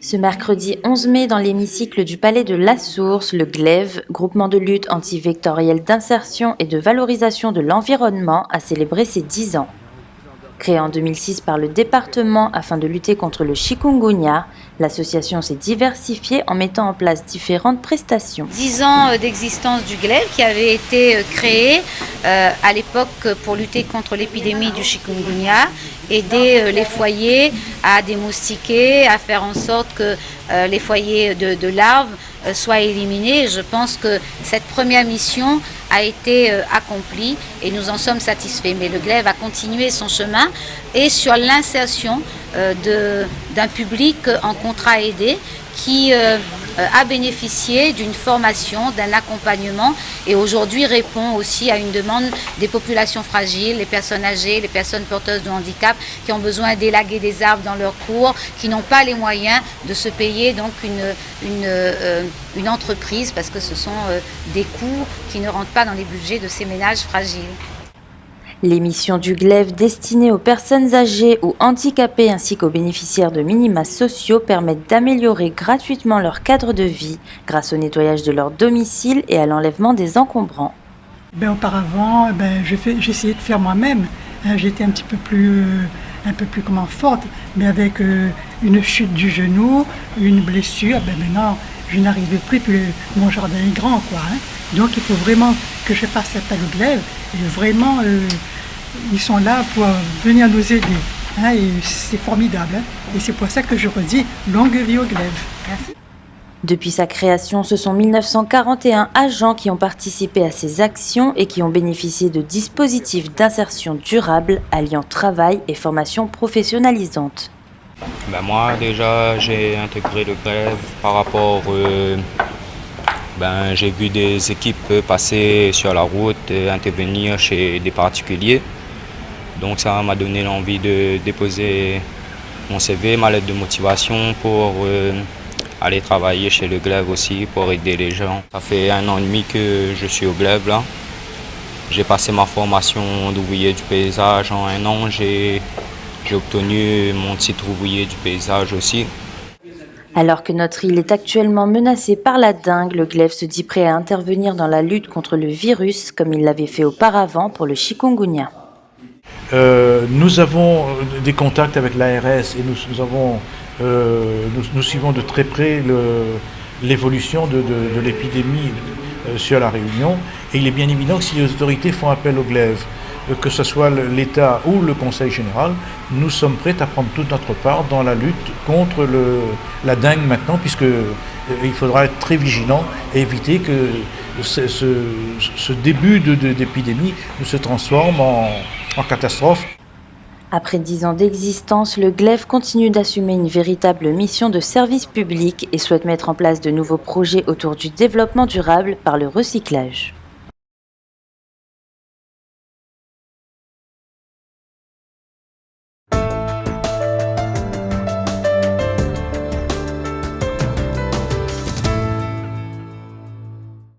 Ce mercredi 11 mai, dans l'hémicycle du Palais de la Source, le GLEV, groupement de lutte antivectorielle d'insertion et de valorisation de l'environnement, a célébré ses 10 ans. Créée en 2006 par le département afin de lutter contre le chikungunya, l'association s'est diversifiée en mettant en place différentes prestations. 10 ans d'existence du GLEV qui avait été créé à l'époque pour lutter contre l'épidémie du chikungunya, aider les foyers à démoustiquer, à faire en sorte que les foyers de larves soient éliminés. Je pense que cette première mission a été accomplie et nous en sommes satisfaits. Mais le GLEV a continué son chemin et sur l'insertion d'un public en contrat aidé qui a bénéficié d'une formation, d'un accompagnement et aujourd'hui répond aussi à une demande des populations fragiles, les personnes âgées, les personnes porteuses de handicap qui ont besoin d'élaguer des arbres dans leurs cours, qui n'ont pas les moyens de se payer donc une entreprise parce que ce sont des coûts qui ne rentrent pas dans les budgets de ces ménages fragiles. Les missions du GLEV destinées aux personnes âgées ou handicapées ainsi qu'aux bénéficiaires de minima sociaux permettent d'améliorer gratuitement leur cadre de vie grâce au nettoyage de leur domicile et à l'enlèvement des encombrants. Auparavant, j'essayais de faire moi-même. J'étais un peu plus forte, mais avec une chute du genou, une blessure, maintenant je n'arrivais plus, mon jardin est grand, Donc il faut vraiment que je fasse appel au GLEV et vraiment ils sont là pour venir nous aider. Et c'est formidable. Et c'est pour ça que je redis longue vie au GLEV. Merci. Depuis sa création, ce sont 1941 agents qui ont participé à ces actions et qui ont bénéficié de dispositifs d'insertion durable alliant travail et formation professionnalisante. Moi déjà j'ai intégré le GLEV par rapport j'ai vu des équipes passer sur la route, intervenir chez des particuliers. Donc ça m'a donné l'envie de déposer mon CV, ma lettre de motivation pour aller travailler chez le GLEV aussi, pour aider les gens. Ça fait 1 an et demi que je suis au GLEV là. J'ai passé ma formation d'ouvrier du paysage en 1 an. J'ai obtenu mon titre ouvrier du paysage aussi. Alors que notre île est actuellement menacée par la dengue, le GLEV se dit prêt à intervenir dans la lutte contre le virus, comme il l'avait fait auparavant pour le chikungunya. Nous avons des contacts avec l'ARS et nous suivons de très près l'évolution de l'épidémie sur la Réunion. Et il est bien évident que si les autorités font appel au GLEV, que ce soit l'État ou le Conseil général, nous sommes prêts à prendre toute notre part dans la lutte contre la dengue maintenant, puisqu'il faudra être très vigilant et éviter que ce début d'épidémie ne se transforme en catastrophe. Après 10 ans d'existence, le GLEV continue d'assumer une véritable mission de service public et souhaite mettre en place de nouveaux projets autour du développement durable par le recyclage.